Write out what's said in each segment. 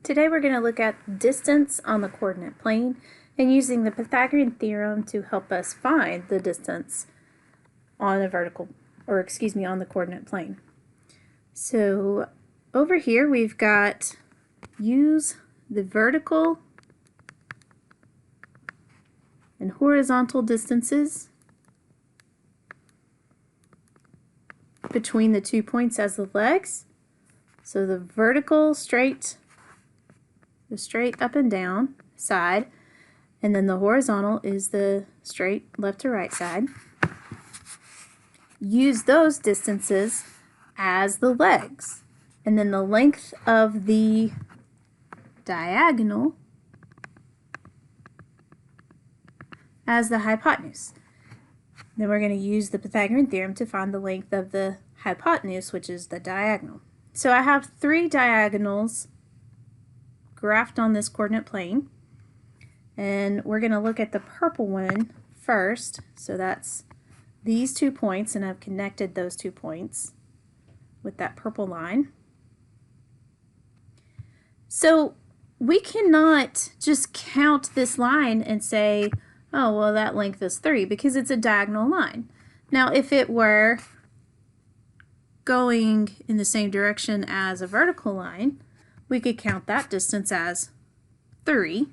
Today we're going to look at distance on the coordinate plane and using the Pythagorean theorem to help us find the distance on the on the coordinate plane. So over here we've got use the vertical and horizontal distances between the 2 points as the legs. So the vertical straight up and down side, and then the horizontal is the straight left to right side. Use those distances as the legs, and then the length of the diagonal as the hypotenuse. Then we're going to use the Pythagorean theorem to find the length of the hypotenuse, which is the diagonal. So I have three diagonals graphed on this coordinate plane, and we're going to look at the purple one first. So that's these 2 points, and I've connected those 2 points with that purple line. So we cannot just count this line and say, oh, well, that length is 3, because it's a diagonal line. Now, if it were going in the same direction as a vertical line, we could count that distance as 3.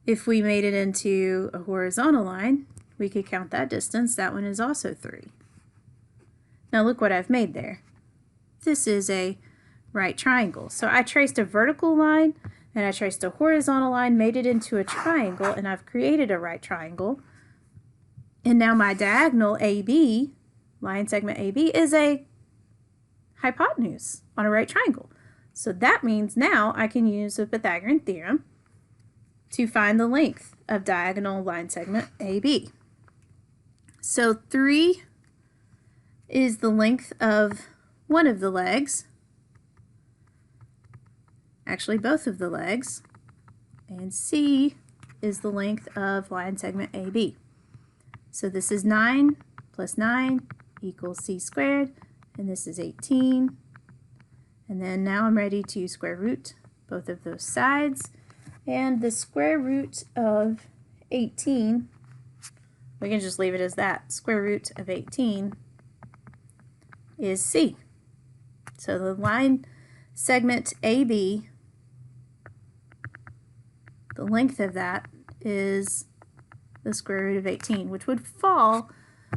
If we made it into a horizontal line, we could count that distance. That one is also 3. Now look what I've made there. This is a right triangle. So I traced a vertical line and I traced a horizontal line, made it into a triangle, and I've created a right triangle. And now my diagonal AB, line segment AB, is a hypotenuse on a right triangle. So that means now I can use the Pythagorean theorem to find the length of diagonal line segment AB. So 3 is the length of one of the legs, actually both of the legs, and C is the length of line segment AB. So this is 9 plus 9 equals C squared, and this is 18. And then now I'm ready to square root both of those sides. And the square root of 18, we can just leave it as that. Square root of 18 is C. So the line segment AB, the length of that is the square root of 18, which would fall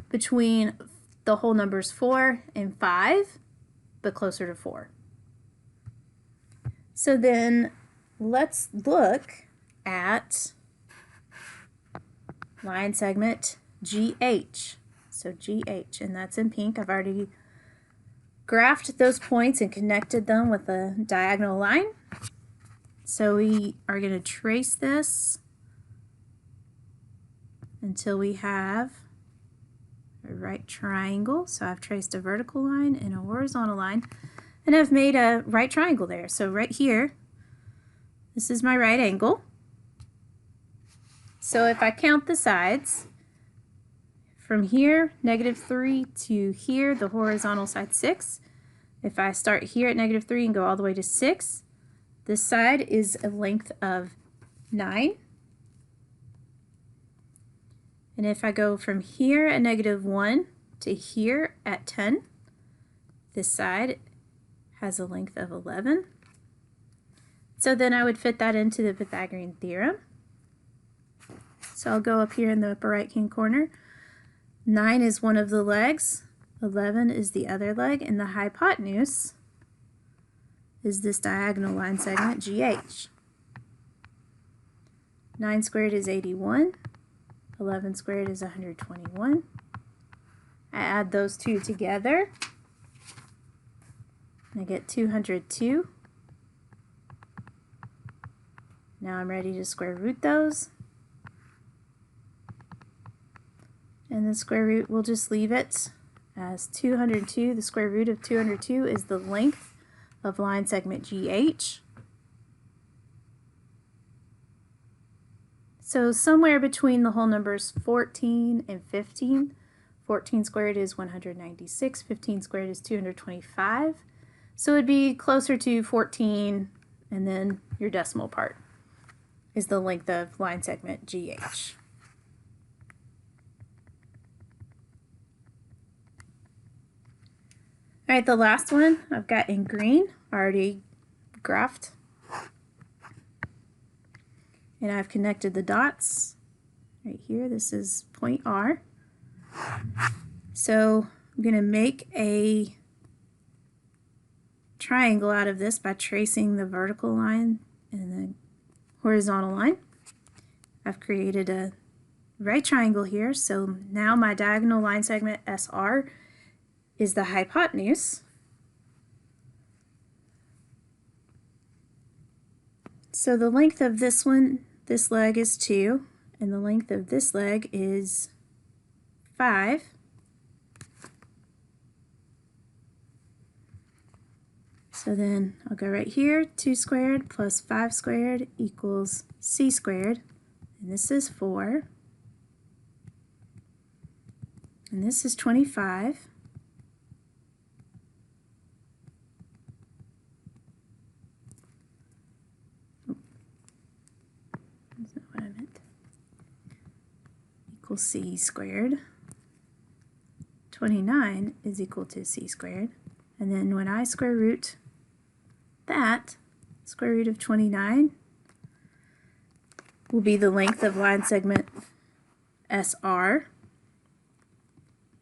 between the whole numbers 4 and 5, but closer to 4. So then let's look at line segment GH. So GH, and that's in pink. I've already graphed those points and connected them with a diagonal line. So we are going to trace this until we have a right triangle. So I've traced a vertical line and a horizontal line, and I've made a right triangle there. So right here, this is my right angle. So if I count the sides, from here, -3 to here, the horizontal side 6. If I start here at -3 and go all the way to 6, this side is a length of 9. And if I go from here at -1 to here at 10, this side has a length of 11. So then I would fit that into the Pythagorean theorem. So I'll go up here in the upper right hand corner. 9 is one of the legs, 11 is the other leg, and the hypotenuse is this diagonal line segment GH. 9 squared is 81, 11 squared is 121. I add those two together, and I get 202. Now I'm ready to square root those. And the square root, we'll just leave it as 202. The square root of 202 is the length of line segment GH. So somewhere between the whole numbers 14 and 15. 14 squared is 196. 15 squared is 225. So it'd be closer to 14 and then your decimal part is the length of line segment GH. All right, the last one I've got in green, already graphed. And I've connected the dots right here. This is point R. So I'm going to make a triangle out of this by tracing the vertical line and the horizontal line. I've created a right triangle here, so now my diagonal line segment SR is the hypotenuse. So the length of this leg is 2, and the length of this leg is 5. So then I'll go right here, 2 squared plus 5 squared equals c squared, and this is 4, and this is 25. That's not what I meant. Equals c squared. 29 is equal to c squared. And then when I square root that, square root of 29 will be the length of line segment SR.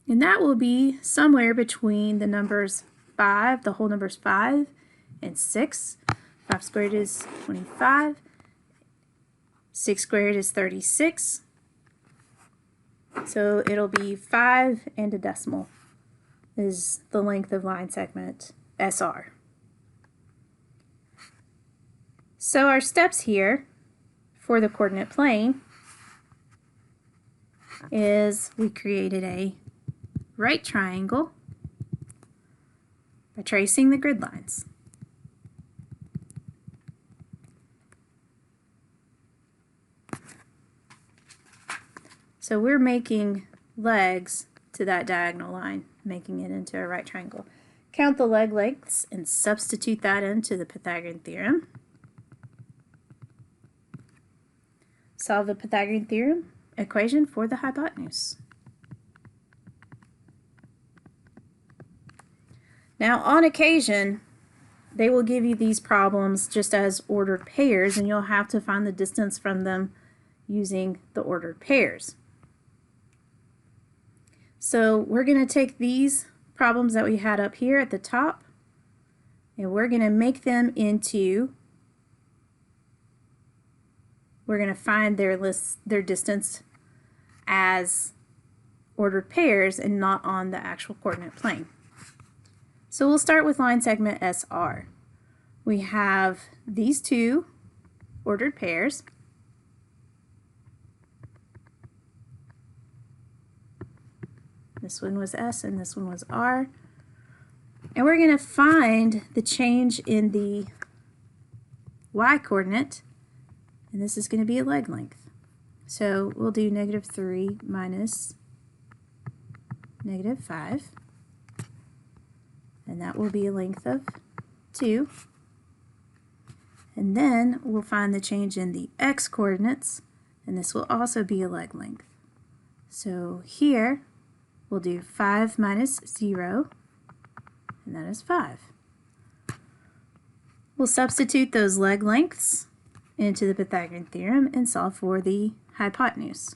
And that will be somewhere between the numbers 5, the whole numbers 5 and 6. 5 squared is 25. 6 squared is 36. So it'll be 5 and a decimal is the length of line segment SR. So our steps here for the coordinate plane is we created a right triangle by tracing the grid lines. So we're making legs to that diagonal line, making it into a right triangle. Count the leg lengths and substitute that into the Pythagorean theorem. Solve the Pythagorean theorem equation for the hypotenuse. Now, on occasion, they will give you these problems just as ordered pairs, and you'll have to find the distance from them using the ordered pairs. So we're going to take these problems that we had up here at the top, and we're going to make them into, we're going to find their distance as ordered pairs and not on the actual coordinate plane. So we'll start with line segment SR. We have these two ordered pairs. This one was S and this one was R. And we're going to find the change in the y coordinate, and this is going to be a leg length. So we'll do -3 minus -5, and that will be a length of 2. And then we'll find the change in the x coordinates, and this will also be a leg length. So here we'll do 5 minus 0, and that is 5. We'll substitute those leg lengths into the Pythagorean theorem and solve for the hypotenuse.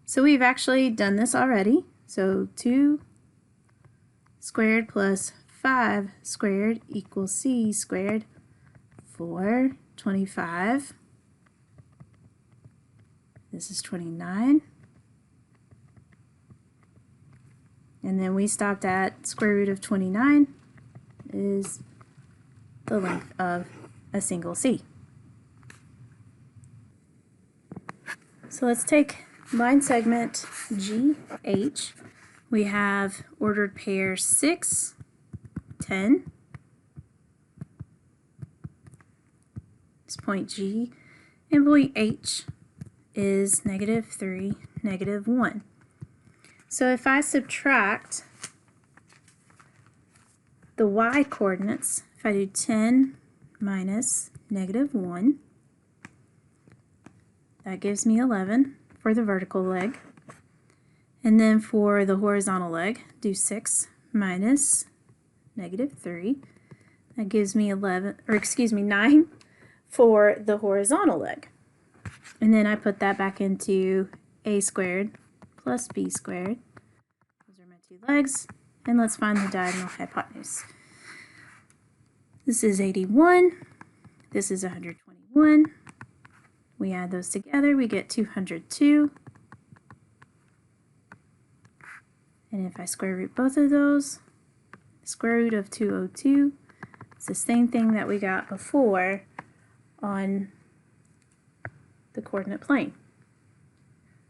So we've actually done this already. So 2 squared plus 5 squared equals c squared for 25. This is 29. And then we stopped at square root of 29 is the length of a single c. So let's take line segment GH. We have ordered pair 6, 10. It's point G, and point H is -3, -1. So if I subtract the y coordinates, if I do 10 minus -1, that gives me 11 for the vertical leg. And then for the horizontal leg, do 6 minus -3. That gives me 9 for the horizontal leg. And then I put that back into a squared plus b squared. Those are my two legs. And let's find the diagonal hypotenuse. This is 81. This is 121. We add those together, we get 202. And if I square root both of those, the square root of 202 is the same thing that we got before on the coordinate plane.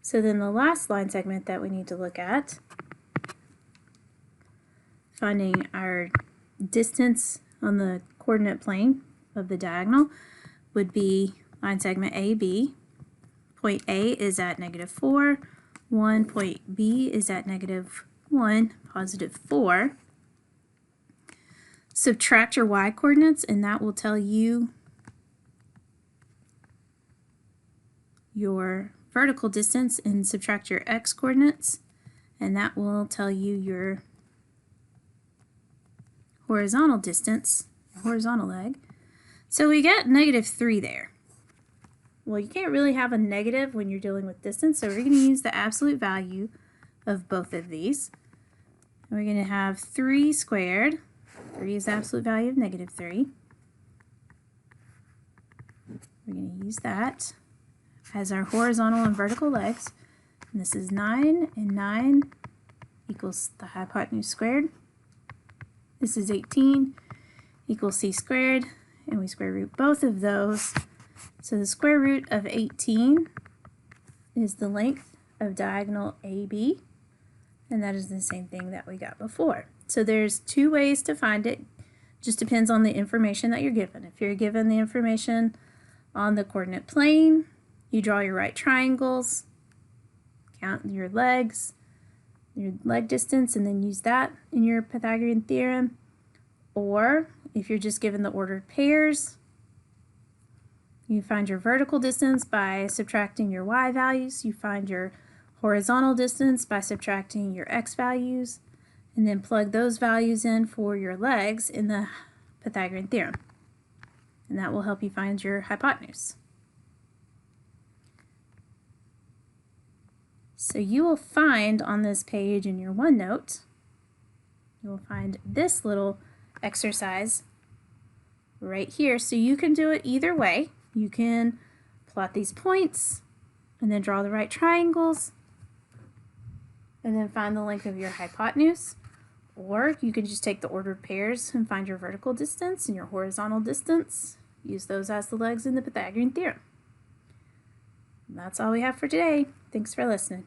So then the last line segment that we need to look at, finding our distance on the coordinate plane of the diagonal, would be line segment AB. Point A is at -4, 1. Point B is at -1, +4. Subtract your y coordinates, and that will tell you your vertical distance, and subtract your x coordinates, and that will tell you your horizontal distance, horizontal leg. So we get -3 there. Well, you can't really have a negative when you're dealing with distance, so we're going to use the absolute value of both of these. And we're going to have 3 squared. 3 is the absolute value of -3. We're going to use that as our horizontal and vertical legs. And this is 9, and 9 equals the hypotenuse squared. This is 18 equals c squared, and we square root both of those. So the square root of 18 is the length of diagonal AB, and that is the same thing that we got before. So there's two ways to find it. Just depends on the information that you're given. If you're given the information on the coordinate plane, you draw your right triangles, count your legs, your leg distance, and then use that in your Pythagorean theorem. Or if you're just given the ordered pairs, you find your vertical distance by subtracting your y values. You find your horizontal distance by subtracting your x values, and then plug those values in for your legs in the Pythagorean theorem. And that will help you find your hypotenuse. So you will find on this page in your OneNote, you will find this little exercise right here. So you can do it either way. You can plot these points and then draw the right triangles and then find the length of your hypotenuse. Or you can just take the ordered pairs and find your vertical distance and your horizontal distance. Use those as the legs in the Pythagorean theorem. And that's all we have for today. Thanks for listening.